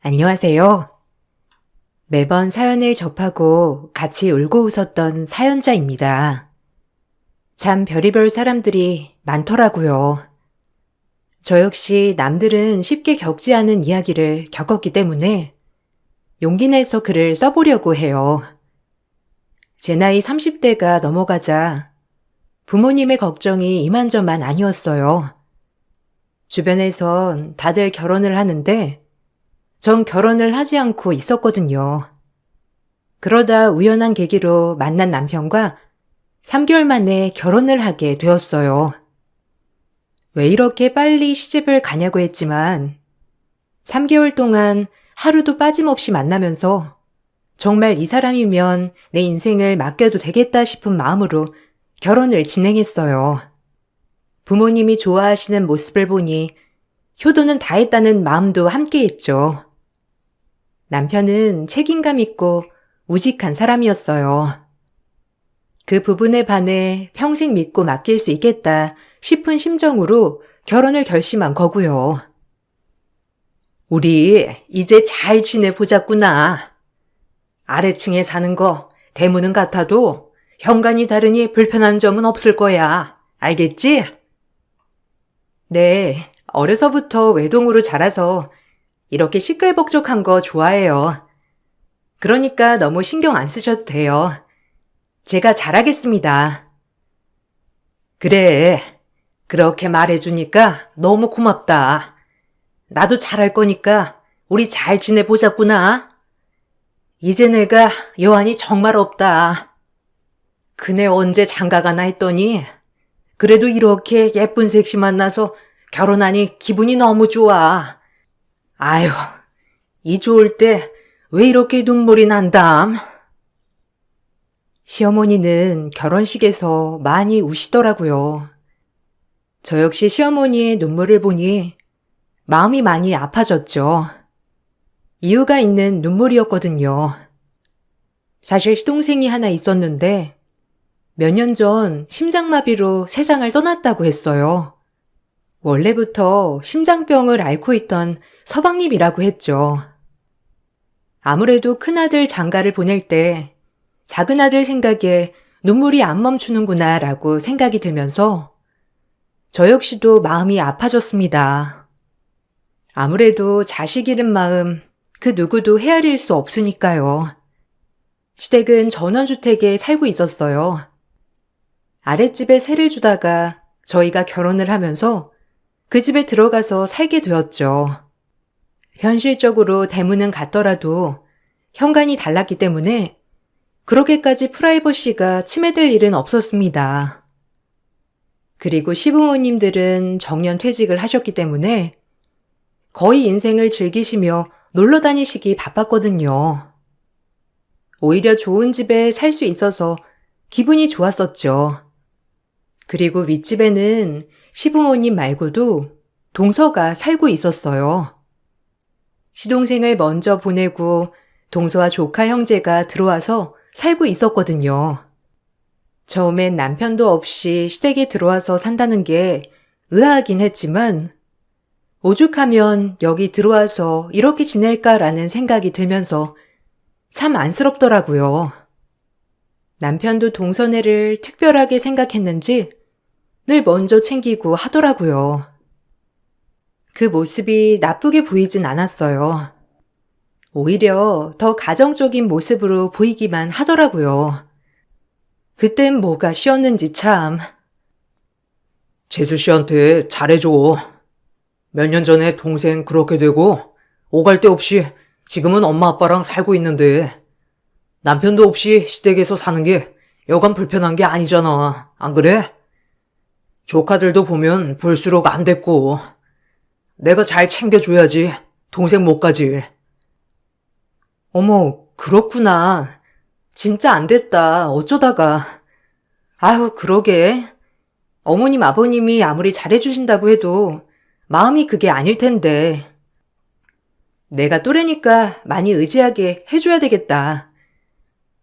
안녕하세요. 매번 사연을 접하고 같이 울고 웃었던 사연자입니다. 참 별의별 사람들이 많더라고요. 저 역시 남들은 쉽게 겪지 않은 이야기를 겪었기 때문에 용기 내서 글을 써보려고 해요. 제 나이 30대가 넘어가자 부모님의 걱정이 이만저만 아니었어요. 주변에선 다들 결혼을 하는데 전 결혼을 하지 않고 있었거든요. 그러다 우연한 계기로 만난 남편과 3개월 만에 결혼을 하게 되었어요. 왜 이렇게 빨리 시집을 가냐고 했지만 3개월 동안 하루도 빠짐없이 만나면서 정말 이 사람이면 내 인생을 맡겨도 되겠다 싶은 마음으로 결혼을 진행했어요. 부모님이 좋아하시는 모습을 보니 효도는 다했다는 마음도 함께했죠. 남편은 책임감 있고 우직한 사람이었어요. 그 부분에 반해 평생 믿고 맡길 수 있겠다 싶은 심정으로 결혼을 결심한 거고요. 우리 이제 잘 지내보자꾸나. 아래층에 사는 거 대문은 같아도 현관이 다르니 불편한 점은 없을 거야. 알겠지? 네, 어려서부터 외동으로 자라서 이렇게 시끌벅적한 거 좋아해요. 그러니까 너무 신경 안 쓰셔도 돼요. 제가 잘하겠습니다. 그래, 그렇게 말해주니까 너무 고맙다. 나도 잘할 거니까 우리 잘 지내보자꾸나. 이제 내가 여한이 정말 없다. 그네 언제 장가가나 했더니 그래도 이렇게 예쁜 색시 만나서 결혼하니 기분이 너무 좋아. 아휴, 이 좋을 때 왜 이렇게 눈물이 난담? 시어머니는 결혼식에서 많이 우시더라고요. 저 역시 시어머니의 눈물을 보니 마음이 많이 아파졌죠. 이유가 있는 눈물이었거든요. 사실 시동생이 하나 있었는데 몇 년 전 심장마비로 세상을 떠났다고 했어요. 원래부터 심장병을 앓고 있던 서방님이라고 했죠. 아무래도 큰아들 장가를 보낼 때 작은아들 생각에 눈물이 안 멈추는구나 라고 생각이 들면서 저 역시도 마음이 아파졌습니다. 아무래도 자식 잃은 마음 그 누구도 헤아릴 수 없으니까요. 시댁은 전원주택에 살고 있었어요. 아랫집에 세를 주다가 저희가 결혼을 하면서 그 집에 들어가서 살게 되었죠. 현실적으로 대문은 같더라도 현관이 달랐기 때문에 그렇게까지 프라이버시가 침해될 일은 없었습니다. 그리고 시부모님들은 정년 퇴직을 하셨기 때문에 거의 인생을 즐기시며 놀러 다니시기 바빴거든요. 오히려 좋은 집에 살 수 있어서 기분이 좋았었죠. 그리고 윗집에는 시부모님 말고도 동서가 살고 있었어요. 시동생을 먼저 보내고 동서와 조카 형제가 들어와서 살고 있었거든요. 처음엔 남편도 없이 시댁에 들어와서 산다는 게 의아하긴 했지만 오죽하면 여기 들어와서 이렇게 지낼까라는 생각이 들면서 참 안쓰럽더라고요. 남편도 동서네를 특별하게 생각했는지 늘 먼저 챙기고 하더라고요. 그 모습이 나쁘게 보이진 않았어요. 오히려 더 가정적인 모습으로 보이기만 하더라고요. 그땐 뭐가 쉬었는지 참. 재수 씨한테 잘해줘. 몇 년 전에 동생 그렇게 되고 오갈 데 없이 지금은 엄마 아빠랑 살고 있는데 남편도 없이 시댁에서 사는 게 여간 불편한 게 아니잖아. 안 그래? 조카들도 보면 볼수록 안 됐고 내가 잘 챙겨줘야지 동생 못 가지. 어머, 그렇구나. 진짜 안 됐다. 어쩌다가. 아휴, 그러게. 어머님, 아버님이 아무리 잘해주신다고 해도 마음이 그게 아닐 텐데. 내가 또래니까 많이 의지하게 해줘야 되겠다.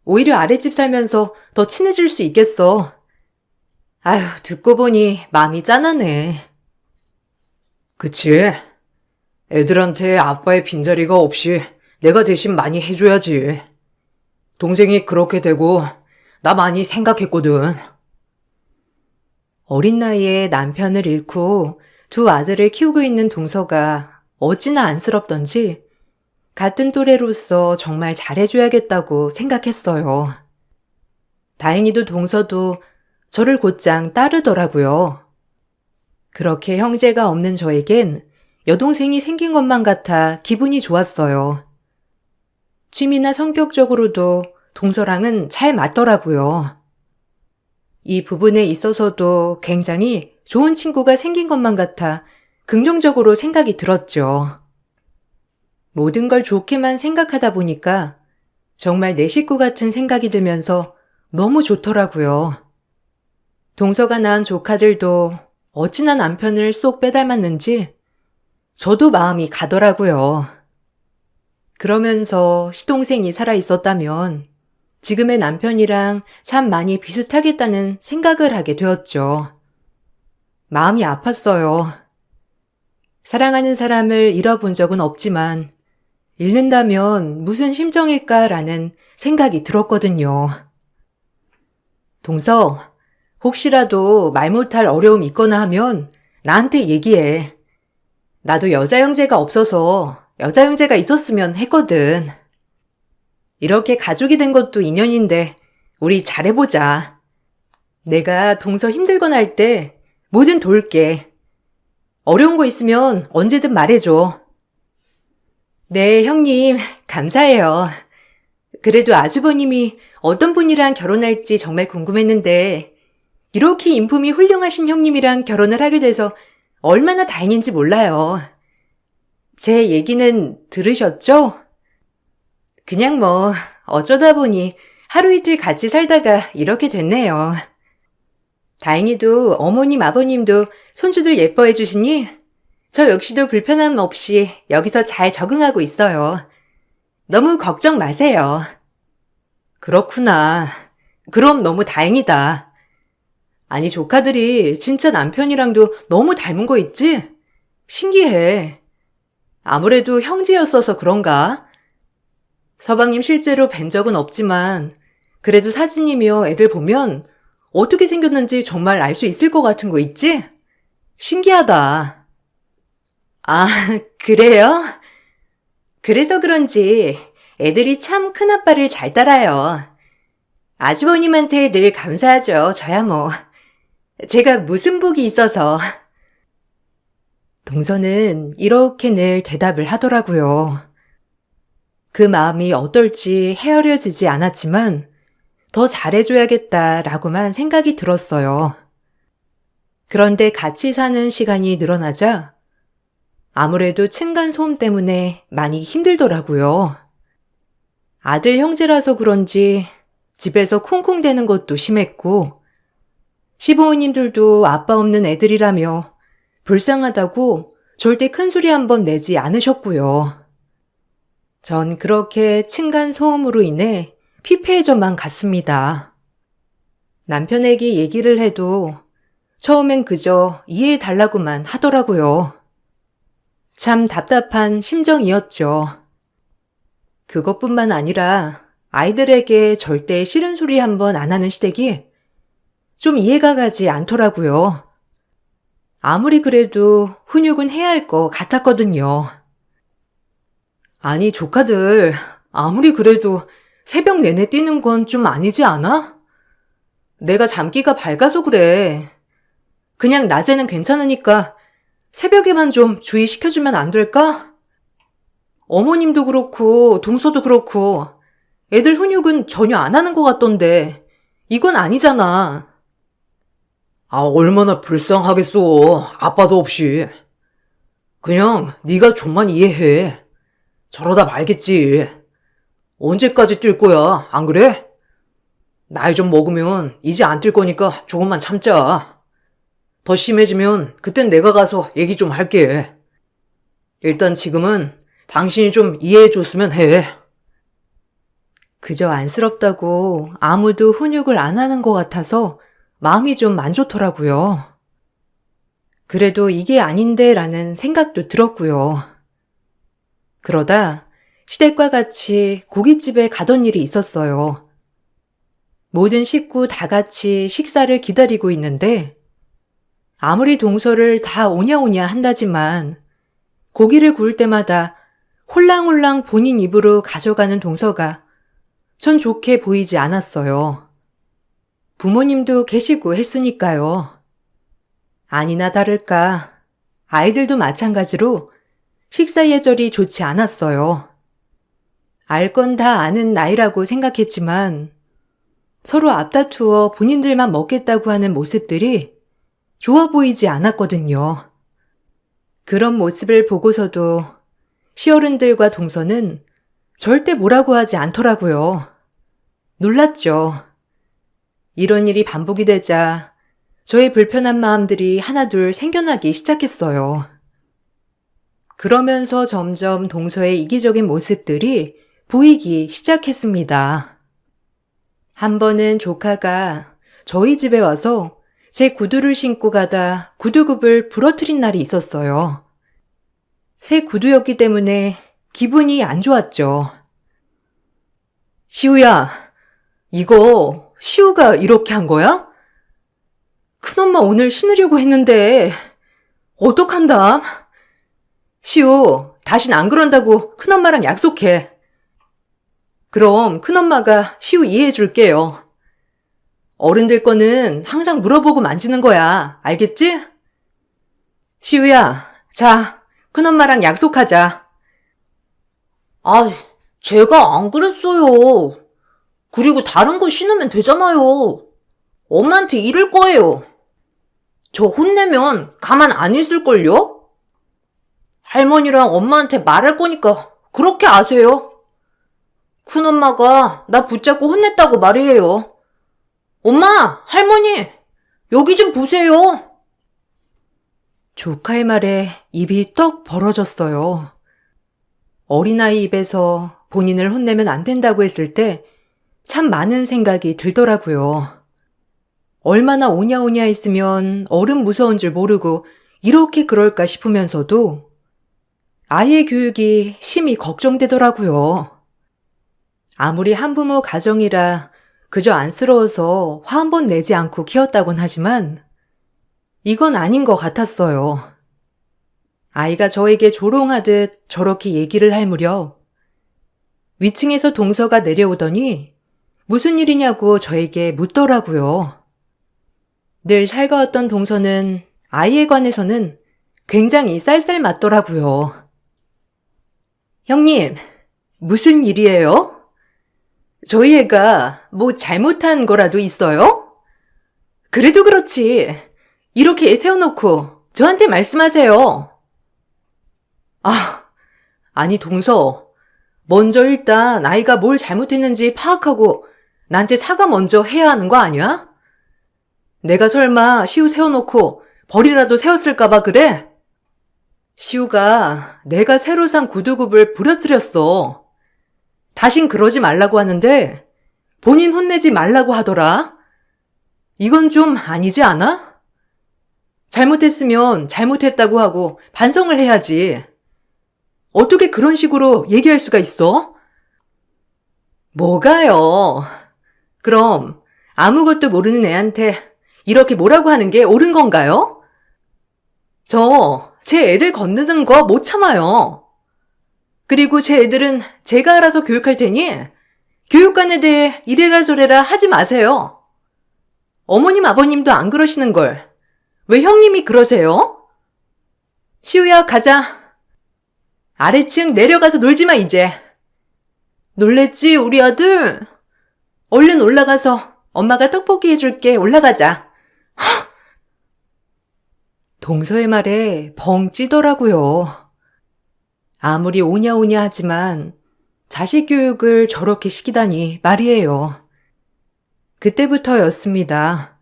오히려 아랫집 살면서 더 친해질 수 있겠어. 아휴, 듣고 보니 마음이 짠하네. 그치? 애들한테 아빠의 빈자리가 없이 내가 대신 많이 해줘야지. 동생이 그렇게 되고 나 많이 생각했거든. 어린 나이에 남편을 잃고 두 아들을 키우고 있는 동서가 어찌나 안쓰럽던지 같은 또래로서 정말 잘해줘야겠다고 생각했어요. 다행히도 동서도 저를 곧장 따르더라고요. 그렇게 형제가 없는 저에겐 여동생이 생긴 것만 같아 기분이 좋았어요. 취미나 성격적으로도 동서랑은 잘 맞더라고요. 이 부분에 있어서도 굉장히 좋은 친구가 생긴 것만 같아 긍정적으로 생각이 들었죠. 모든 걸 좋게만 생각하다 보니까 정말 내 식구 같은 생각이 들면서 너무 좋더라고요. 동서가 낳은 조카들도 어찌나 남편을 쏙 빼닮았는지 저도 마음이 가더라고요. 그러면서 시동생이 살아있었다면 지금의 남편이랑 참 많이 비슷하겠다는 생각을 하게 되었죠. 마음이 아팠어요. 사랑하는 사람을 잃어본 적은 없지만 잃는다면 무슨 심정일까라는 생각이 들었거든요. 동서, 혹시라도 말 못할 어려움 있거나 하면 나한테 얘기해. 나도 여자 형제가 없어서 여자 형제가 있었으면 했거든. 이렇게 가족이 된 것도 인연인데 우리 잘해보자. 내가 동서 힘들거나 할 때 뭐든 도울게. 어려운 거 있으면 언제든 말해줘. 네, 형님, 감사해요. 그래도 아주버님이 어떤 분이랑 결혼할지 정말 궁금했는데 이렇게 인품이 훌륭하신 형님이랑 결혼을 하게 돼서 얼마나 다행인지 몰라요. 제 얘기는 들으셨죠? 그냥 뭐 어쩌다 보니 하루 이틀 같이 살다가 이렇게 됐네요. 다행히도 어머님 아버님도 손주들 예뻐해 주시니 저 역시도 불편함 없이 여기서 잘 적응하고 있어요. 너무 걱정 마세요. 그렇구나. 그럼 너무 다행이다. 아니, 조카들이 진짜 남편이랑도 너무 닮은 거 있지? 신기해. 아무래도 형제였어서 그런가? 서방님 실제로 뵌 적은 없지만 그래도 사진이며 애들 보면 어떻게 생겼는지 정말 알 수 있을 것 같은 거 있지? 신기하다. 아, 그래요? 그래서 그런지 애들이 참 큰아빠를 잘 따라요. 아주버님한테 늘 감사하죠. 저야 뭐. 제가 무슨 복이 있어서. 동서는 이렇게 늘 대답을 하더라고요. 그 마음이 어떨지 헤아려지지 않았지만 더 잘해줘야겠다라고만 생각이 들었어요. 그런데 같이 사는 시간이 늘어나자 아무래도 층간소음 때문에 많이 힘들더라고요. 아들 형제라서 그런지 집에서 쿵쿵대는 것도 심했고 시부모님들도 아빠 없는 애들이라며 불쌍하다고 절대 큰소리 한번 내지 않으셨고요. 전 그렇게 층간소음으로 인해 피폐해져만 갔습니다. 남편에게 얘기를 해도 처음엔 그저 이해해달라고만 하더라고요. 참 답답한 심정이었죠. 그것뿐만 아니라 아이들에게 절대 싫은 소리 한번 안 하는 시댁이 좀 이해가 가지 않더라고요. 아무리 그래도 훈육은 해야 할 것 같았거든요. 아니, 조카들, 아무리 그래도 새벽 내내 뛰는 건 좀 아니지 않아? 내가 잠기가 밝아서 그래. 그냥 낮에는 괜찮으니까 새벽에만 좀 주의시켜주면 안 될까? 어머님도 그렇고 동서도 그렇고 애들 훈육은 전혀 안 하는 것 같던데 이건 아니잖아. 아, 얼마나 불쌍하겠어. 아빠도 없이. 그냥 네가 좀만 이해해. 저러다 말겠지. 언제까지 뛸 거야, 안 그래? 나이 좀 먹으면 이제 안 뛸 거니까 조금만 참자. 더 심해지면 그땐 내가 가서 얘기 좀 할게. 일단 지금은 당신이 좀 이해해 줬으면 해. 그저 안쓰럽다고 아무도 훈육을 안 하는 것 같아서 마음이 좀 안 좋더라고요. 그래도 이게 아닌데 라는 생각도 들었고요. 그러다 시댁과 같이 고깃집에 가던 일이 있었어요. 모든 식구 다 같이 식사를 기다리고 있는데 아무리 동서를 다 오냐오냐 한다지만 고기를 구울 때마다 홀랑홀랑 본인 입으로 가져가는 동서가 전 좋게 보이지 않았어요. 부모님도 계시고 했으니까요. 아니나 다를까 아이들도 마찬가지로 식사 예절이 좋지 않았어요. 알 건 다 아는 나이라고 생각했지만 서로 앞다투어 본인들만 먹겠다고 하는 모습들이 좋아 보이지 않았거든요. 그런 모습을 보고서도 시어른들과 동서는 절대 뭐라고 하지 않더라고요. 놀랐죠. 이런 일이 반복이 되자 저의 불편한 마음들이 하나둘 생겨나기 시작했어요. 그러면서 점점 동서의 이기적인 모습들이 보이기 시작했습니다. 한 번은 조카가 저희 집에 와서 제 구두를 신고 가다 구두굽을 부러뜨린 날이 있었어요. 새 구두였기 때문에 기분이 안 좋았죠. 시우야, 이거 시우가 이렇게 한 거야? 큰엄마 오늘 신으려고 했는데 어떡한담? 시우, 다신 안 그런다고 큰엄마랑 약속해. 그럼 큰엄마가 시우 이해해 줄게요. 어른들 거는 항상 물어보고 만지는 거야. 알겠지? 시우야, 자, 큰엄마랑 약속하자. 아, 제가 안 그랬어요. 그리고 다른 거 신으면 되잖아요. 엄마한테 이럴 거예요. 저 혼내면 가만 안 있을걸요? 할머니랑 엄마한테 말할 거니까 그렇게 아세요. 큰엄마가 나 붙잡고 혼냈다고 말이에요. 엄마, 할머니, 여기 좀 보세요. 조카의 말에 입이 떡 벌어졌어요. 어린아이 입에서 본인을 혼내면 안 된다고 했을 때 참 많은 생각이 들더라고요. 얼마나 오냐오냐 했으면 어른 무서운 줄 모르고 이렇게 그럴까 싶으면서도 아이의 교육이 심히 걱정되더라고요. 아무리 한부모 가정이라 그저 안쓰러워서 화 한 번 내지 않고 키웠다곤 하지만 이건 아닌 것 같았어요. 아이가 저에게 조롱하듯 저렇게 얘기를 할 무렵 위층에서 동서가 내려오더니 무슨 일이냐고 저에게 묻더라고요. 늘 살가웠던 동서는 아이에 관해서는 굉장히 쌀쌀 맞더라고요. 형님, 무슨 일이에요? 저희 애가 뭐 잘못한 거라도 있어요? 그래도 그렇지. 이렇게 애 세워놓고 저한테 말씀하세요. 아니 동서, 먼저 일단 아이가 뭘 잘못했는지 파악하고 나한테 사과 먼저 해야 하는 거 아니야? 내가 설마 시우 세워놓고 벌이라도 세웠을까봐 그래? 시우가 내가 새로 산 구두굽을 부러뜨렸어. 다신 그러지 말라고 하는데 본인 혼내지 말라고 하더라. 이건 좀 아니지 않아? 잘못했으면 잘못했다고 하고 반성을 해야지. 어떻게 그런 식으로 얘기할 수가 있어? 뭐가요? 그럼 아무것도 모르는 애한테 이렇게 뭐라고 하는 게 옳은 건가요? 제 애들 건드는 거 못 참아요. 그리고 제 애들은 제가 알아서 교육할 테니 교육관에 대해 이래라 저래라 하지 마세요. 어머님 아버님도 안 그러시는 걸 왜 형님이 그러세요? 시우야 가자. 아래층 내려가서 놀지 마 이제. 놀랬지 우리 아들? 얼른 올라가서 엄마가 떡볶이 해줄게. 올라가자. 동서의 말에 벙 찌더라고요. 아무리 오냐오냐 하지만 자식 교육을 저렇게 시키다니 말이에요. 그때부터였습니다.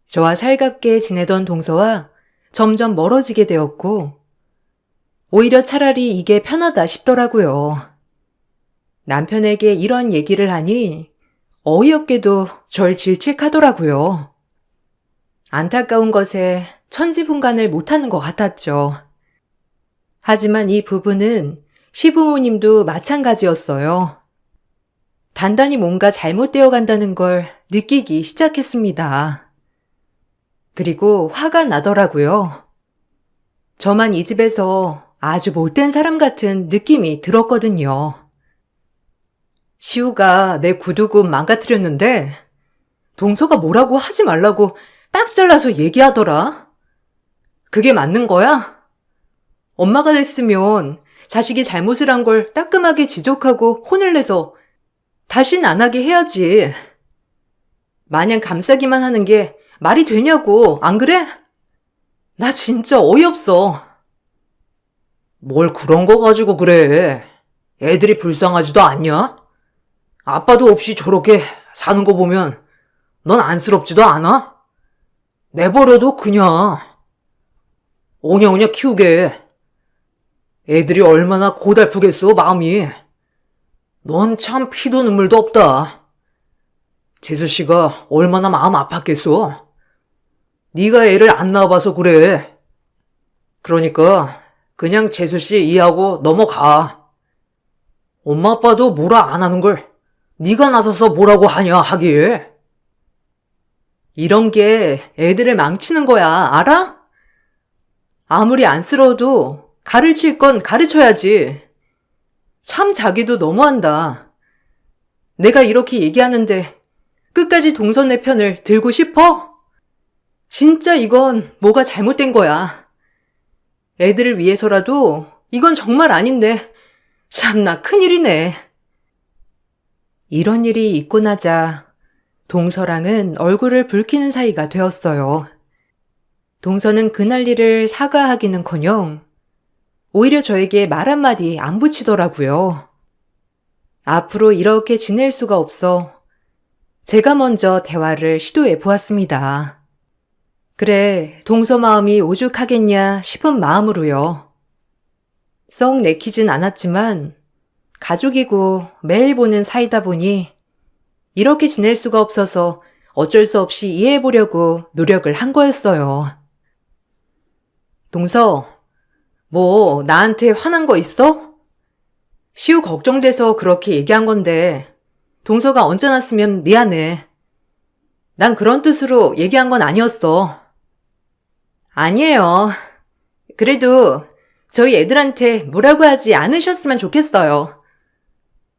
저와 살갑게 지내던 동서와 점점 멀어지게 되었고 오히려 차라리 이게 편하다 싶더라고요. 남편에게 이런 얘기를 하니 어이없게도 절 질책하더라고요. 안타까운 것에 천지분간을 못하는 것 같았죠. 하지만 이 부부는 시부모님도 마찬가지였어요. 단단히 뭔가 잘못되어 간다는 걸 느끼기 시작했습니다. 그리고 화가 나더라고요. 저만 이 집에서 아주 못된 사람 같은 느낌이 들었거든요. 시우가 내 구두굽 망가뜨렸는데 동서가 뭐라고 하지 말라고 딱 잘라서 얘기하더라. 그게 맞는 거야? 엄마가 됐으면 자식이 잘못을 한 걸 따끔하게 지적하고 혼을 내서 다신 안 하게 해야지. 마냥 감싸기만 하는 게 말이 되냐고, 안 그래? 나 진짜 어이없어. 뭘 그런 거 가지고 그래. 애들이 불쌍하지도 않냐? 아빠도 없이 저렇게 사는 거 보면 넌 안쓰럽지도 않아? 내버려도 그냥 오냐오냐 키우게. 애들이 얼마나 고달프겠어, 마음이. 넌 참 피도 눈물도 없다. 재수 씨가 얼마나 마음 아팠겠어. 네가 애를 안 낳아봐서 그래. 그러니까 그냥 재수 씨 이해하고 넘어가. 엄마 아빠도 뭐라 안 하는 걸 네가 나서서 뭐라고 하냐 하길. 이런 게 애들을 망치는 거야, 알아? 아무리 안쓰러워도 가르칠 건 가르쳐야지. 참 자기도 너무한다. 내가 이렇게 얘기하는데 끝까지 동선의 편을 들고 싶어? 진짜 이건 뭐가 잘못된 거야. 애들을 위해서라도 이건 정말 아닌데 참나 큰일이네. 이런 일이 있고 나자 동서랑은 얼굴을 붉히는 사이가 되었어요. 동서는 그날 일을 사과하기는커녕 오히려 저에게 말 한마디 안 붙이더라고요. 앞으로 이렇게 지낼 수가 없어 제가 먼저 대화를 시도해 보았습니다. 그래, 동서 마음이 오죽하겠냐 싶은 마음으로요. 썩 내키진 않았지만 가족이고 매일 보는 사이다 보니 이렇게 지낼 수가 없어서 어쩔 수 없이 이해해 보려고 노력을 한 거였어요. 동서, 뭐 나한테 화난 거 있어? 시우 걱정돼서 그렇게 얘기한 건데 동서가 언짢았으면 미안해. 난 그런 뜻으로 얘기한 건 아니었어. 아니에요. 그래도 저희 애들한테 뭐라고 하지 않으셨으면 좋겠어요.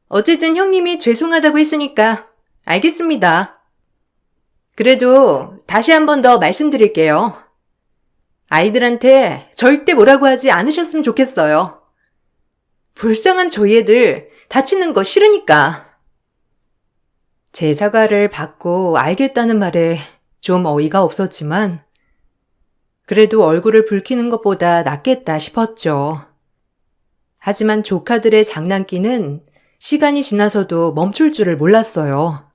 어쨌든 형님이 죄송하다고 했으니까 알겠습니다. 그래도 다시 한 번 더 말씀드릴게요. 아이들한테 절대 뭐라고 하지 않으셨으면 좋겠어요. 불쌍한 저희 애들 다치는 거 싫으니까. 제 사과를 받고 알겠다는 말에 좀 어이가 없었지만 그래도 얼굴을 붉히는 것보다 낫겠다 싶었죠. 하지만 조카들의 장난기는 시간이 지나서도 멈출 줄을 몰랐어요.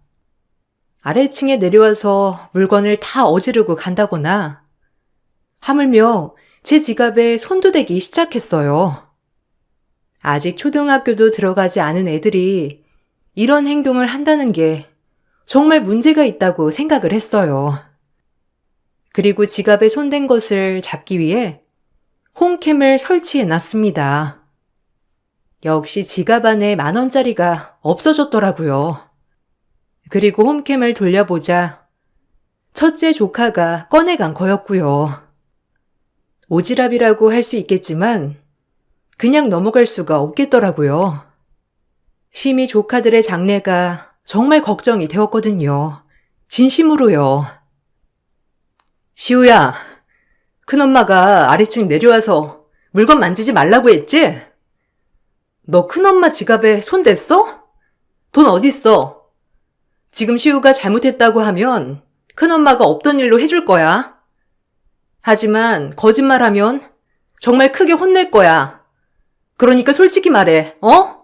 아래층에 내려와서 물건을 다 어지르고 간다거나 하물며 제 지갑에 손도 대기 시작했어요. 아직 초등학교도 들어가지 않은 애들이 이런 행동을 한다는 게 정말 문제가 있다고 생각을 했어요. 그리고 지갑에 손댄 것을 잡기 위해 홈캠을 설치해 놨습니다. 역시 지갑 안에 10,000원짜리가 없어졌더라고요. 그리고 홈캠을 돌려보자 첫째 조카가 꺼내간 거였고요. 오지랖이라고 할 수 있겠지만 그냥 넘어갈 수가 없겠더라고요. 심히 조카들의 장래가 정말 걱정이 되었거든요. 진심으로요. 시우야, 큰엄마가 아래층 내려와서 물건 만지지 말라고 했지? 너 큰엄마 지갑에 손 댔어? 돈 어딨어? 지금 시우가 잘못했다고 하면 큰엄마가 없던 일로 해줄 거야. 하지만 거짓말하면 정말 크게 혼낼 거야. 그러니까 솔직히 말해, 어?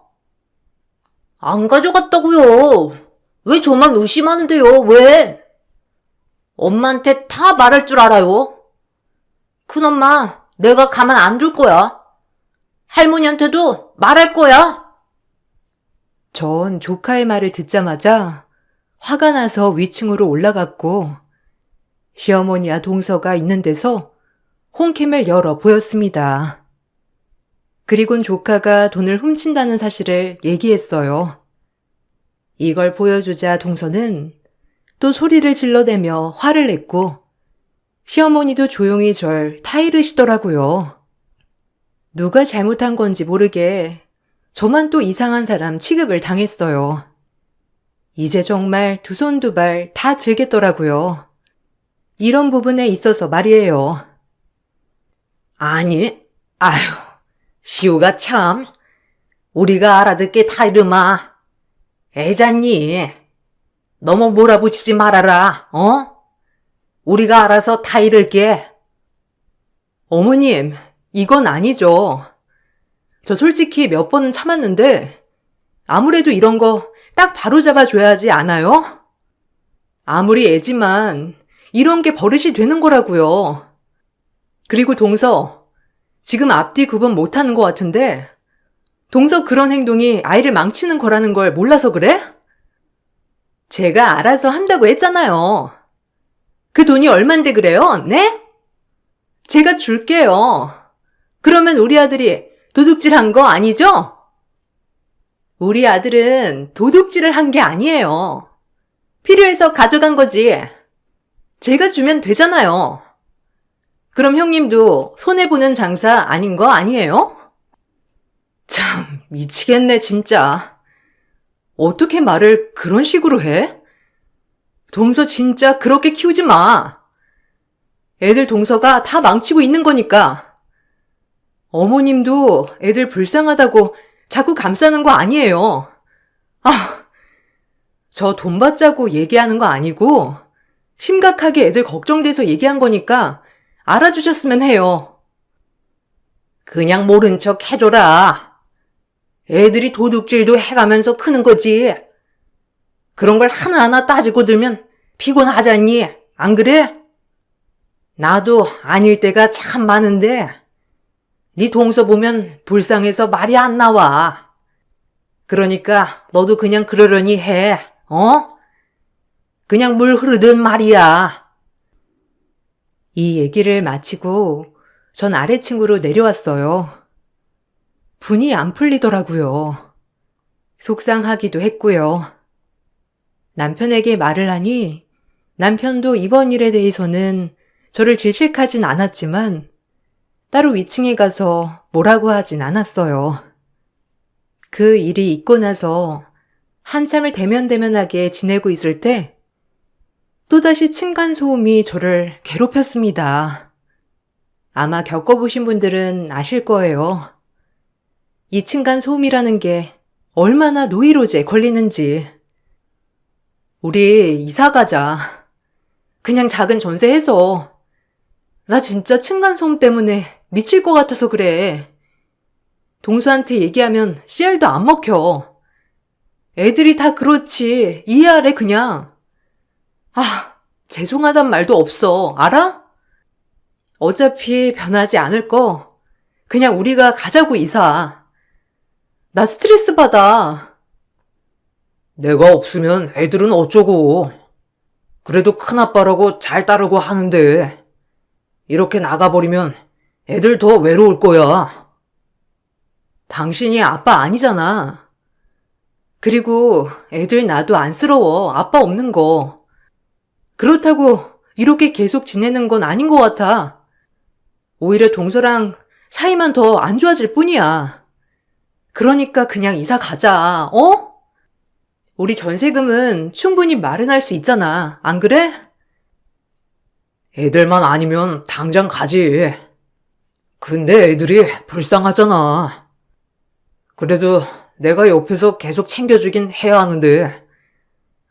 안 가져갔다고요. 왜 저만 의심하는데요, 왜? 엄마한테 다 말할 줄 알아요. 큰엄마, 내가 가만 안 둘 거야. 할머니한테도 말할 거야. 전 조카의 말을 듣자마자 화가 나서 위층으로 올라갔고 시어머니와 동서가 있는 데서 홈캠을 열어 보였습니다. 그리곤 조카가 돈을 훔친다는 사실을 얘기했어요. 이걸 보여주자 동서는 또 소리를 질러대며 화를 냈고 시어머니도 조용히 절 타이르시더라고요. 누가 잘못한 건지 모르게 저만 또 이상한 사람 취급을 당했어요. 이제 정말 두 손 두 발 다 들겠더라고요. 이런 부분에 있어서 말이에요. 아니, 아휴, 시우가 참. 우리가 알아듣게 타이르마. 애잖니. 너무 몰아붙이지 말아라, 어? 우리가 알아서 타이를게. 어머님, 이건 아니죠. 저 솔직히 몇 번은 참았는데 아무래도 이런 거 딱 바로 잡아줘야지 않아요? 아무리 애지만 이런 게 버릇이 되는 거라고요. 그리고 동서, 지금 앞뒤 구분 못하는 것 같은데 동서 그런 행동이 아이를 망치는 거라는 걸 몰라서 그래? 제가 알아서 한다고 했잖아요. 그 돈이 얼만데 그래요? 네? 제가 줄게요. 그러면 우리 아들이 도둑질한 거 아니죠? 우리 아들은 도둑질을 한 게 아니에요. 필요해서 가져간 거지. 제가 주면 되잖아요. 그럼 형님도 손해보는 장사 아닌 거 아니에요? 참, 미치겠네, 진짜. 어떻게 말을 그런 식으로 해? 동서 진짜 그렇게 키우지 마. 애들 동서가 다 망치고 있는 거니까. 어머님도 애들 불쌍하다고 자꾸 감싸는 거 아니에요. 아, 저 돈 받자고 얘기하는 거 아니고 심각하게 애들 걱정돼서 얘기한 거니까 알아주셨으면 해요. 그냥 모른 척 해줘라. 애들이 도둑질도 해가면서 크는 거지. 그런 걸 하나하나 따지고 들면 피곤하잖니, 안 그래? 나도 아닐 때가 참 많은데 네 동서 보면 불쌍해서 말이 안 나와. 그러니까 너도 그냥 그러려니 해, 어? 그냥 물 흐르듯 말이야. 이 얘기를 마치고 전 아래층으로 내려왔어요. 분이 안 풀리더라고요. 속상하기도 했고요. 남편에게 말을 하니 남편도 이번 일에 대해서는 저를 질책하진 않았지만 따로 위층에 가서 뭐라고 하진 않았어요. 그 일이 있고 나서 한참을 대면대면하게 지내고 있을 때 또다시 층간소음이 저를 괴롭혔습니다. 아마 겪어보신 분들은 아실 거예요. 이 층간소음이라는 게 얼마나 노이로제 걸리는지. 우리 이사 가자. 그냥 작은 전세해서. 나 진짜 층간소음 때문에 미칠 것 같아서 그래. 동수한테 얘기하면 씨알도 안 먹혀. 애들이 다 그렇지. 이해하래 그냥. 아, 죄송하단 말도 없어. 알아? 어차피 변하지 않을 거 그냥 우리가 가자고 이사. 나 스트레스 받아. 내가 없으면 애들은 어쩌고. 그래도 큰아빠라고 잘 따르고 하는데 이렇게 나가버리면 애들 더 외로울 거야. 당신이 아빠 아니잖아. 그리고 애들 나도 안쓰러워. 아빠 없는 거. 그렇다고 이렇게 계속 지내는 건 아닌 것 같아. 오히려 동서랑 사이만 더 안 좋아질 뿐이야. 그러니까 그냥 이사 가자. 어? 우리 전세금은 충분히 마련할 수 있잖아. 안 그래? 애들만 아니면 당장 가지. 근데 애들이 불쌍하잖아. 그래도 내가 옆에서 계속 챙겨주긴 해야 하는데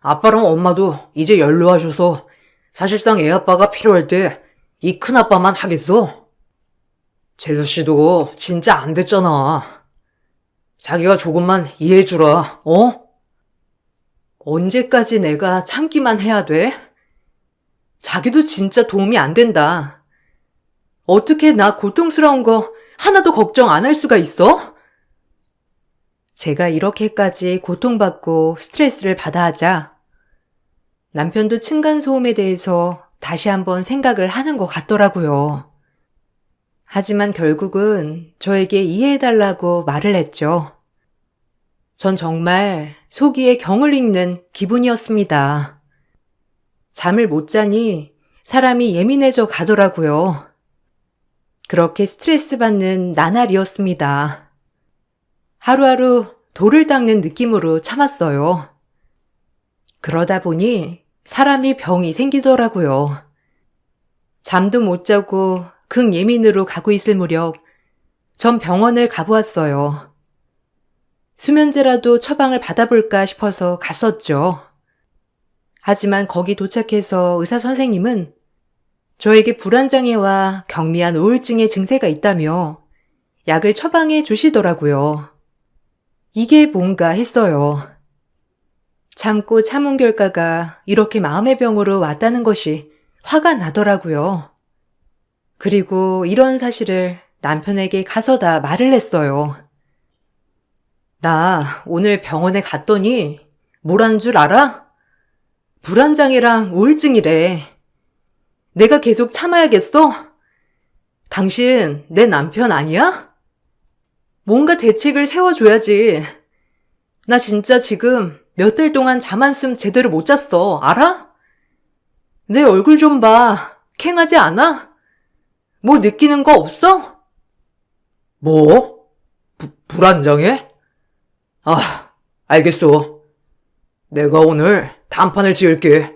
아빠랑 엄마도 이제 연로하셔서 사실상 애아빠가 필요할 때 이 큰아빠만 하겠어? 재수씨도 진짜 안 됐잖아. 자기가 조금만 이해해주라, 어? 언제까지 내가 참기만 해야 돼? 자기도 진짜 도움이 안 된다. 어떻게 나 고통스러운 거 하나도 걱정 안 할 수가 있어? 제가 이렇게까지 고통받고 스트레스를 받아 하자 남편도 층간소음에 대해서 다시 한번 생각을 하는 것 같더라고요. 하지만 결국은 저에게 이해해달라고 말을 했죠. 전 정말 속이에 경을 읽는 기분이었습니다. 잠을 못 자니 사람이 예민해져 가더라고요. 그렇게 스트레스 받는 나날이었습니다. 하루하루 돌을 닦는 느낌으로 참았어요. 그러다 보니 사람이 병이 생기더라고요. 잠도 못 자고 극예민으로 가고 있을 무렵 전 병원을 가보았어요. 수면제라도 처방을 받아볼까 싶어서 갔었죠. 하지만 거기 도착해서 의사 선생님은 저에게 불안장애와 경미한 우울증의 증세가 있다며 약을 처방해 주시더라고요. 이게 뭔가 했어요. 참고 참은 결과가 이렇게 마음의 병으로 왔다는 것이 화가 나더라고요. 그리고 이런 사실을 남편에게 가서다 말을 했어요. 나 오늘 병원에 갔더니 뭐란 줄 알아? 불안장애랑 우울증이래. 내가 계속 참아야겠어? 당신 내 남편 아니야? 뭔가 대책을 세워줘야지. 나 진짜 지금 몇 달 동안 잠 한숨 제대로 못 잤어. 알아? 내 얼굴 좀 봐. 캥하지 않아? 뭐 느끼는 거 없어? 뭐? 불안장애? 아, 알겠어. 내가 오늘 단판을 지을게.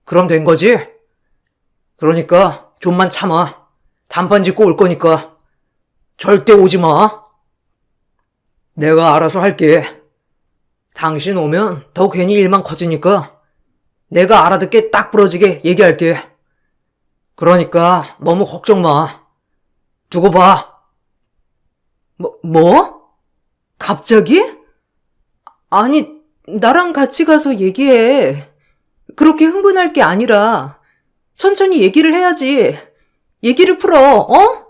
그럼 된 거지? 그러니까 좀만 참아. 단판 짓고 올 거니까. 절대 오지 마. 내가 알아서 할게. 당신 오면 더 괜히 일만 커지니까 내가 알아듣게 딱 부러지게 얘기할게. 그러니까 너무 걱정 마. 두고 봐. 뭐? 갑자기? 아니, 나랑 같이 가서 얘기해. 그렇게 흥분할 게 아니라 천천히 얘기를 해야지. 얘기를 풀어, 어?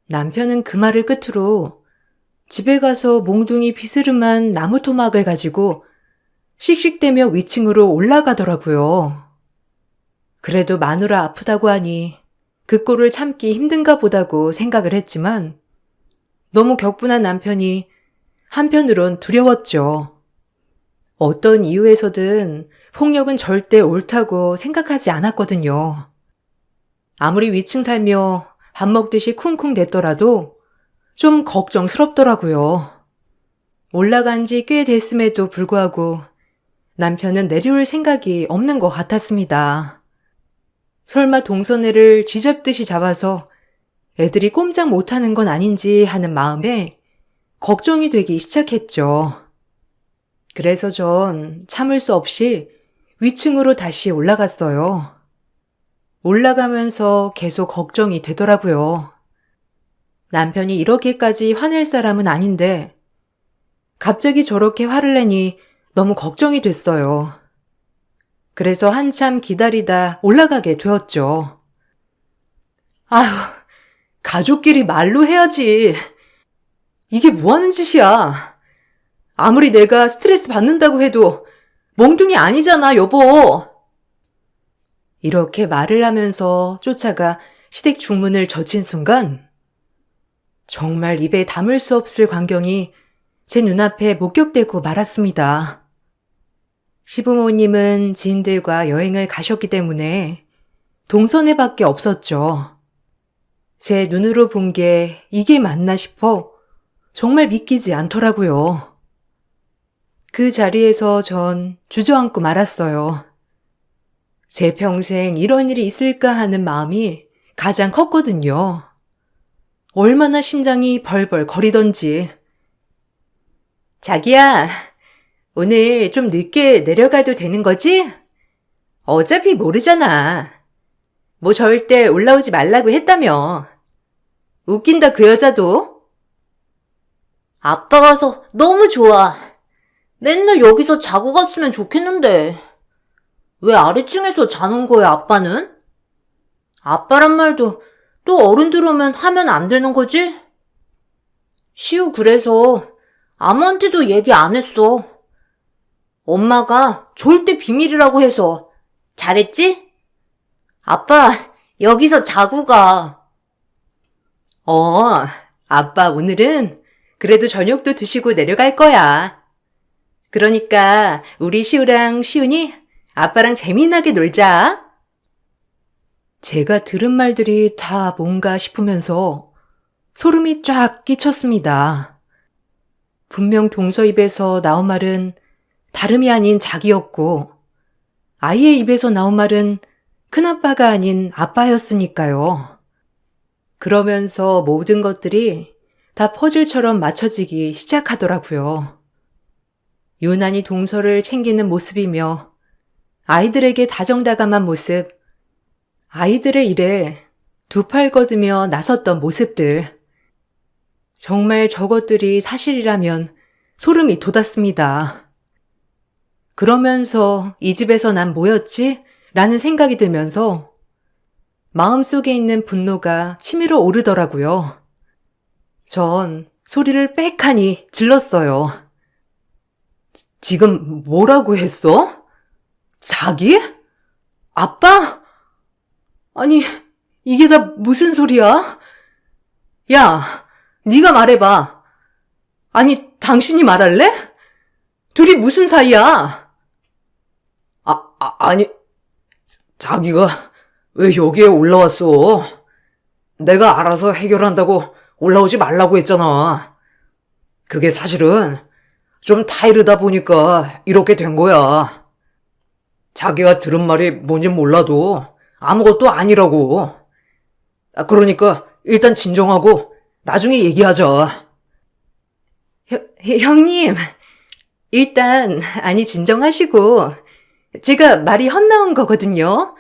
남편은 그 말을 끝으로 집에 가서 몽둥이 비스름한 나무 토막을 가지고 씩씩대며 위층으로 올라가더라고요. 그래도 마누라 아프다고 하니 그 꼴을 참기 힘든가 보다고 생각을 했지만 너무 격분한 남편이 한편으론 두려웠죠. 어떤 이유에서든 폭력은 절대 옳다고 생각하지 않았거든요. 아무리 위층 살며 밥 먹듯이 쿵쿵댔더라도 좀 걱정스럽더라고요. 올라간 지 꽤 됐음에도 불구하고 남편은 내려올 생각이 없는 것 같았습니다. 설마 동서애를 쥐잡듯이 잡아서 애들이 꼼짝 못하는 건 아닌지 하는 마음에 걱정이 되기 시작했죠. 그래서 전 참을 수 없이 위층으로 다시 올라갔어요. 올라가면서 계속 걱정이 되더라고요. 남편이 이렇게까지 화낼 사람은 아닌데 갑자기 저렇게 화를 내니 너무 걱정이 됐어요. 그래서 한참 기다리다 올라가게 되었죠. 아휴, 가족끼리 말로 해야지. 이게 뭐 하는 짓이야. 아무리 내가 스트레스 받는다고 해도 몽둥이 아니잖아, 여보. 이렇게 말을 하면서 쫓아가 시댁 중문을 젖힌 순간 정말 입에 담을 수 없을 광경이 제 눈앞에 목격되고 말았습니다. 시부모님은 지인들과 여행을 가셨기 때문에 동서애밖에 없었죠. 제 눈으로 본 게 이게 맞나 싶어 정말 믿기지 않더라고요. 그 자리에서 전 주저앉고 말았어요. 제 평생 이런 일이 있을까 하는 마음이 가장 컸거든요. 얼마나 심장이 벌벌 거리던지. 자기야, 오늘 좀 늦게 내려가도 되는 거지? 어차피 모르잖아. 뭐 절대 올라오지 말라고 했다며. 웃긴다 그 여자도. 아빠 가서 너무 좋아. 맨날 여기서 자고 갔으면 좋겠는데. 왜 아래층에서 자는 거야, 아빠는? 아빠란 말도 또 어른들 오면 하면 안 되는 거지? 시우 그래서 아무한테도 얘기 안 했어. 엄마가 절대 비밀이라고 해서. 잘했지? 아빠, 여기서 자고 가. 아빠 오늘은 그래도 저녁도 드시고 내려갈 거야. 그러니까 우리 시우랑 시훈이 아빠랑 재미나게 놀자. 제가 들은 말들이 다 뭔가 싶으면서 소름이 쫙 끼쳤습니다. 분명 동서 입에서 나온 말은 다름이 아닌 자기였고 아이의 입에서 나온 말은 큰아빠가 아닌 아빠였으니까요. 그러면서 모든 것들이 다 퍼즐처럼 맞춰지기 시작하더라고요. 유난히 동서를 챙기는 모습이며 아이들에게 다정다감한 모습, 아이들의 일에 두 팔 걷으며 나섰던 모습들. 정말 저것들이 사실이라면 소름이 돋았습니다. 그러면서 이 집에서 난 뭐였지? 라는 생각이 들면서 마음속에 있는 분노가 치밀어 오르더라고요. 전 소리를 빽하니 질렀어요. 지금 뭐라고 했어? 자기? 아빠? 아니, 이게 다 무슨 소리야? 야, 네가 말해봐. 아니, 당신이 말할래? 둘이 무슨 사이야? 아니, 자기가 왜 여기에 올라왔어? 내가 알아서 해결한다고 올라오지 말라고 했잖아. 그게 사실은 좀 타이르다 보니까 이렇게 된 거야. 자기가 들은 말이 뭔지 몰라도 아무것도 아니라고. 그러니까 일단 진정하고 나중에 얘기하자. 형님, 일단, 아니, 진정하시고, 제가 말이 헛나온 거거든요.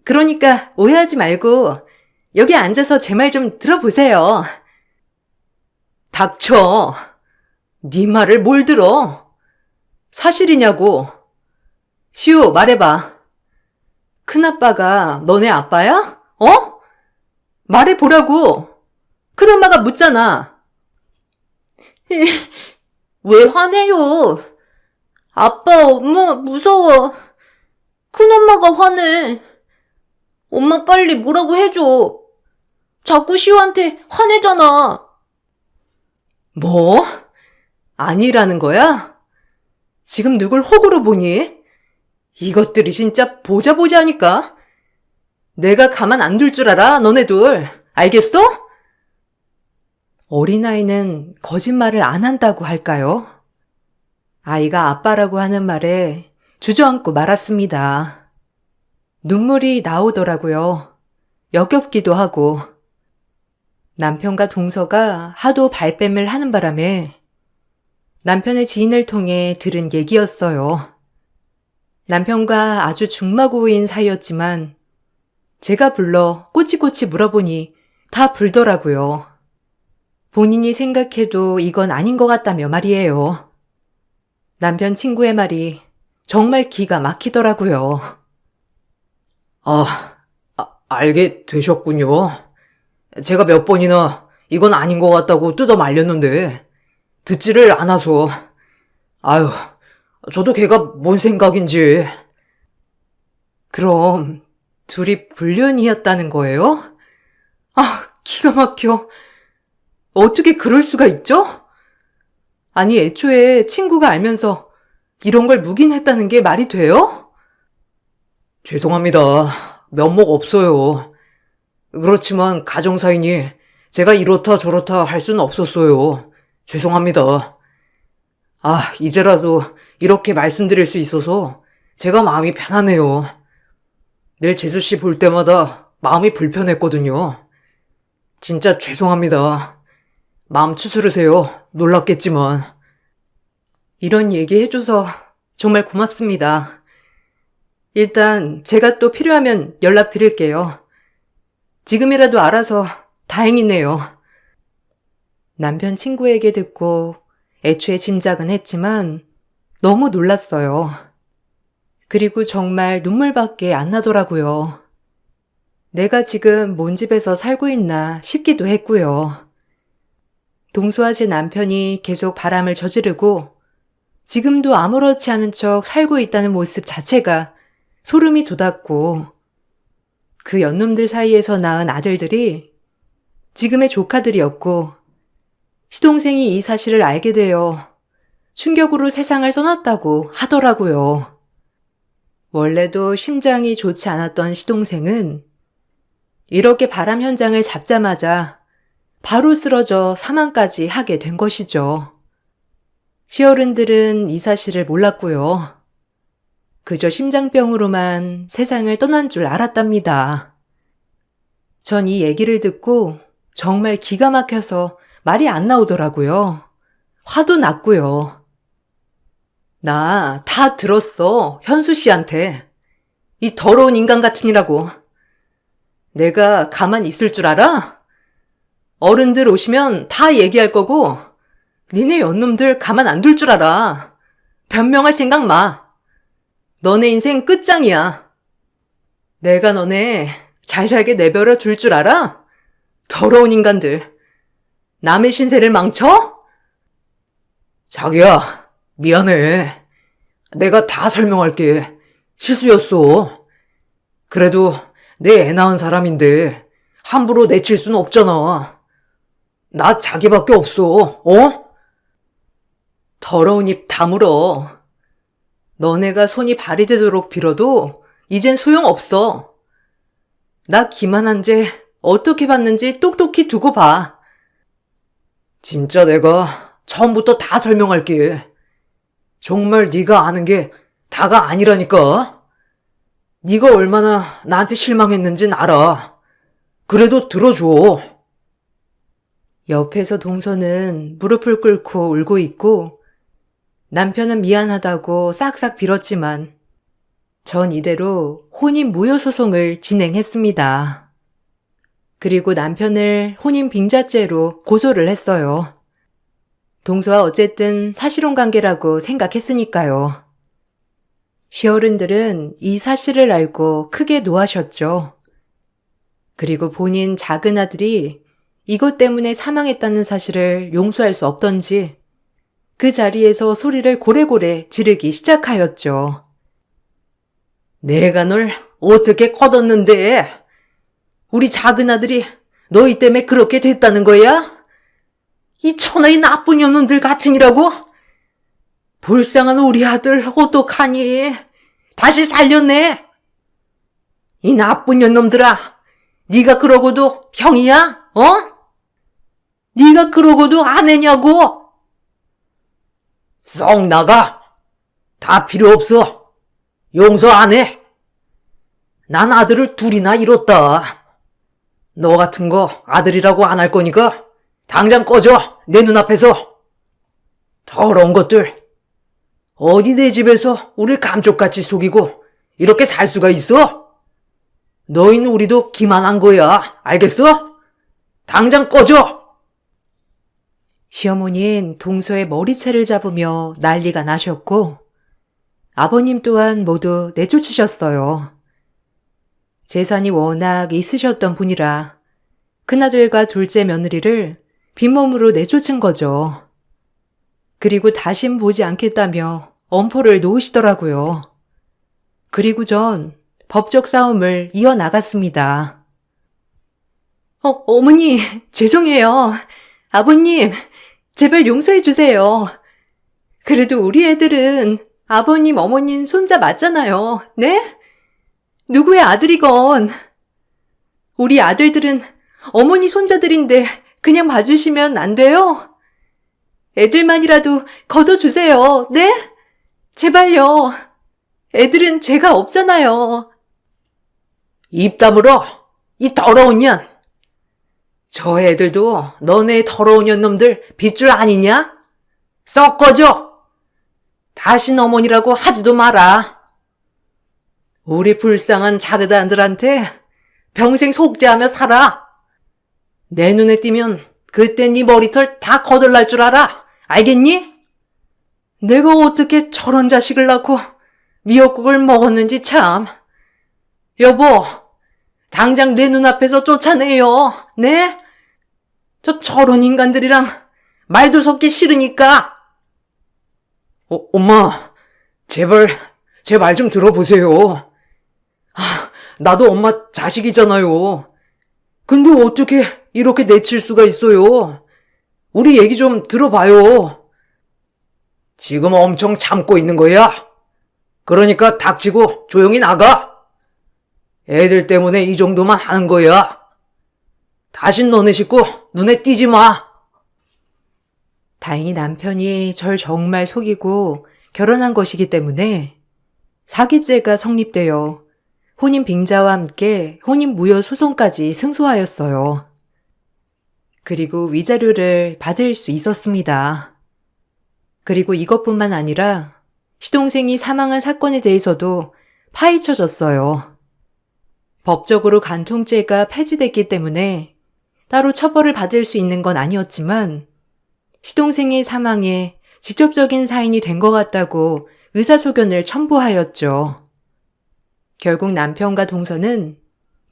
그러니까 오해하지 말고, 여기 앉아서 제 말 좀 들어보세요. 닥쳐. 네 말을 뭘 들어? 사실이냐고. 시우, 말해봐. 큰아빠가 너네 아빠야? 어? 말해보라고. 큰엄마가 묻잖아. 왜 화내요? 아빠, 엄마 무서워. 큰엄마가 화내. 엄마 빨리 뭐라고 해줘. 자꾸 시우한테 화내잖아. 뭐? 아니라는 거야? 지금 누굴 호구로 보니? 이것들이 진짜 보자 하니까. 내가 가만 안 둘 줄 알아, 너네들. 알겠어? 어린아이는 거짓말을 안 한다고 할까요? 아이가 아빠라고 하는 말에 주저앉고 말았습니다. 눈물이 나오더라고요. 역겹기도 하고. 남편과 동서가 하도 발뺌을 하는 바람에 남편의 지인을 통해 들은 얘기였어요. 남편과 아주 중마고인 사이였지만 제가 불러 꼬치꼬치 물어보니 다 불더라고요. 본인이 생각해도 이건 아닌 것 같다며 말이에요. 남편 친구의 말이 정말 기가 막히더라고요. 알게 되셨군요. 제가 몇 번이나 이건 아닌 것 같다고 뜯어 말렸는데 듣지를 않아서. 아유, 저도 걔가 뭔 생각인지. 그럼 둘이 불륜이었다는 거예요? 기가 막혀. 어떻게 그럴 수가 있죠? 아니, 애초에 친구가 알면서 이런 걸 묵인했다는 게 말이 돼요? 죄송합니다. 면목 없어요. 그렇지만 가정사이니 제가 이렇다 저렇다 할 수는 없었어요. 죄송합니다. 이제라도 이렇게 말씀드릴 수 있어서 제가 마음이 편하네요. 늘 재수씨 볼 때마다 마음이 불편했거든요. 진짜 죄송합니다. 마음 추스르세요. 놀랍겠지만. 이런 얘기 해줘서 정말 고맙습니다. 일단 제가 또 필요하면 연락드릴게요. 지금이라도 알아서 다행이네요. 남편 친구에게 듣고 애초에 짐작은 했지만 너무 놀랐어요. 그리고 정말 눈물밖에 안 나더라고요. 내가 지금 뭔 집에서 살고 있나 싶기도 했고요. 동수와 제 남편이 계속 바람을 저지르고 지금도 아무렇지 않은 척 살고 있다는 모습 자체가 소름이 돋았고 그 연놈들 사이에서 낳은 아들들이 지금의 조카들이었고, 시동생이 이 사실을 알게 되어 충격으로 세상을 떠났다고 하더라고요. 원래도 심장이 좋지 않았던 시동생은 이렇게 바람 현장을 잡자마자 바로 쓰러져 사망까지 하게 된 것이죠. 시어른들은 이 사실을 몰랐고요. 그저 심장병으로만 세상을 떠난 줄 알았답니다. 전 이 얘기를 듣고 정말 기가 막혀서 말이 안 나오더라고요. 화도 났고요. 나 다 들었어, 현수 씨한테. 이 더러운 인간 같으니라고. 내가 가만히 있을 줄 알아? 어른들 오시면 다 얘기할 거고 니네 연놈들 가만 안 둘 줄 알아. 변명할 생각 마. 너네 인생 끝장이야. 내가 너네 잘 살게 내버려 둘 줄 알아? 더러운 인간들. 남의 신세를 망쳐? 자기야, 미안해. 내가 다 설명할게. 실수였어. 그래도 내 애 낳은 사람인데 함부로 내칠 수는 없잖아. 나 자기밖에 없어, 어? 더러운 입 다물어. 너네가 손이 발이 되도록 빌어도 이젠 소용없어. 나 기만한 죄 어떻게 받는지 똑똑히 두고 봐. 진짜 내가 처음부터 다 설명할게. 정말 네가 아는 게 다가 아니라니까. 네가 얼마나 나한테 실망했는진 알아. 그래도 들어줘. 옆에서 동서는 무릎을 꿇고 울고 있고 남편은 미안하다고 싹싹 빌었지만 전 이대로 혼인 무효 소송을 진행했습니다. 그리고 남편을 혼인 빙자죄로 고소를 했어요. 동서와 어쨌든 사실혼 관계라고 생각했으니까요. 시어른들은 이 사실을 알고 크게 노하셨죠. 그리고 본인 작은 아들이 이것 때문에 사망했다는 사실을 용서할 수 없던지 그 자리에서 소리를 고래고래 지르기 시작하였죠. 내가 널 어떻게 거뒀는데? 우리 작은 아들이 너희 때문에 그렇게 됐다는 거야? 이 천하의 나쁜 년놈들 같으니라고? 불쌍한 우리 아들 어떡하니? 다시 살렸네. 이 나쁜 년놈들아, 네가 그러고도 형이야? 어? 네가 그러고도 아내냐고? 썩 나가. 다 필요 없어. 용서 안 해. 난 아들을 둘이나 잃었다. 너 같은 거 아들이라고 안 할 거니까 당장 꺼져. 내 눈앞에서. 더러운 것들. 어디 내 집에서 우릴 감쪽같이 속이고 이렇게 살 수가 있어? 너희는 우리도 기만한 거야. 알겠어? 당장 꺼져. 시어머니는 동서의 머리채를 잡으며 난리가 나셨고 아버님 또한 모두 내쫓으셨어요. 재산이 워낙 있으셨던 분이라 큰아들과 둘째 며느리를 빈몸으로 내쫓은 거죠. 그리고 다신 보지 않겠다며 엄포를 놓으시더라고요. 그리고 전 법적 싸움을 이어나갔습니다. 어머니, 죄송해요. 아버님, 제발 용서해 주세요. 그래도 우리 애들은 아버님, 어머님 손자 맞잖아요. 네? 누구의 아들이건. 우리 아들들은 어머니 손자들인데 그냥 봐주시면 안 돼요? 애들만이라도 걷어주세요. 네? 제발요. 애들은 죄가 없잖아요. 입 다물어. 이 더러운 년. 저 애들도 너네 더러운 년놈들 빚줄 아니냐? 썩 꺼져. 다신 어머니라고 하지도 마라. 우리 불쌍한 작은아들한테 평생 속죄하며 살아. 내 눈에 띄면 그때 네 머리털 다 거덜날 줄 알아. 알겠니? 내가 어떻게 저런 자식을 낳고 미역국을 먹었는지 참. 여보, 당장 내 눈앞에서 쫓아내요. 네? 저런 인간들이랑 말도 섞기 싫으니까. 엄마, 제발 제 말 좀 들어보세요. 나도 엄마 자식이잖아요. 근데 어떻게 이렇게 내칠 수가 있어요? 우리 얘기 좀 들어봐요. 지금 엄청 참고 있는 거야. 그러니까 닥치고 조용히 나가. 애들 때문에 이 정도만 하는 거야. 다신 너네 식구 눈에 띄지 마. 다행히 남편이 절 정말 속이고 결혼한 것이기 때문에 사기죄가 성립되어 혼인 빙자와 함께 혼인 무효 소송까지 승소하였어요. 그리고 위자료를 받을 수 있었습니다. 그리고 이것뿐만 아니라 시동생이 사망한 사건에 대해서도 파헤쳐졌어요. 법적으로 간통죄가 폐지됐기 때문에 따로 처벌을 받을 수 있는 건 아니었지만 시동생의 사망에 직접적인 사인이 된 것 같다고 의사소견을 첨부하였죠. 결국 남편과 동서는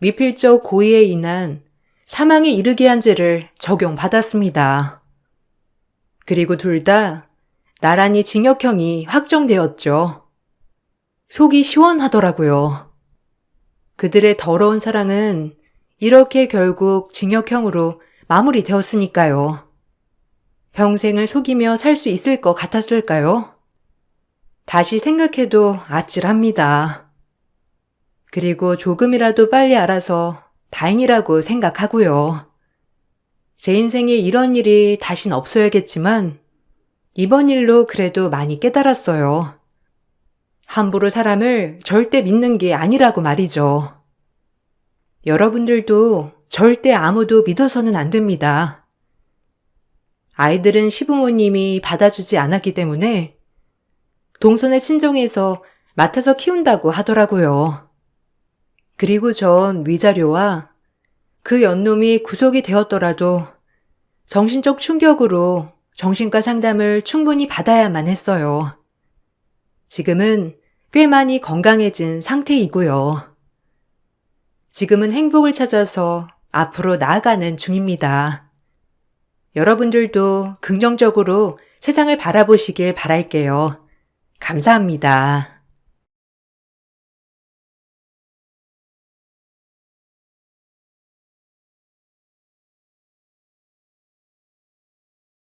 미필적 고의에 인한 사망에 이르게 한 죄를 적용받았습니다. 그리고 둘 다 나란히 징역형이 확정되었죠. 속이 시원하더라고요. 그들의 더러운 사랑은 이렇게 결국 징역형으로 마무리되었으니까요. 평생을 속이며 살 수 있을 것 같았을까요? 다시 생각해도 아찔합니다. 그리고 조금이라도 빨리 알아서 다행이라고 생각하고요. 제 인생에 이런 일이 다신 없어야겠지만 이번 일로 그래도 많이 깨달았어요. 함부로 사람을 절대 믿는 게 아니라고 말이죠. 여러분들도 절대 아무도 믿어서는 안 됩니다. 아이들은 시부모님이 받아주지 않았기 때문에 동선의 친정에서 맡아서 키운다고 하더라고요. 그리고 전 위자료와 그 연놈이 구속이 되었더라도 정신적 충격으로 정신과 상담을 충분히 받아야만 했어요. 지금은 꽤 많이 건강해진 상태이고요. 지금은 행복을 찾아서 앞으로 나아가는 중입니다. 여러분들도 긍정적으로 세상을 바라보시길 바랄게요. 감사합니다.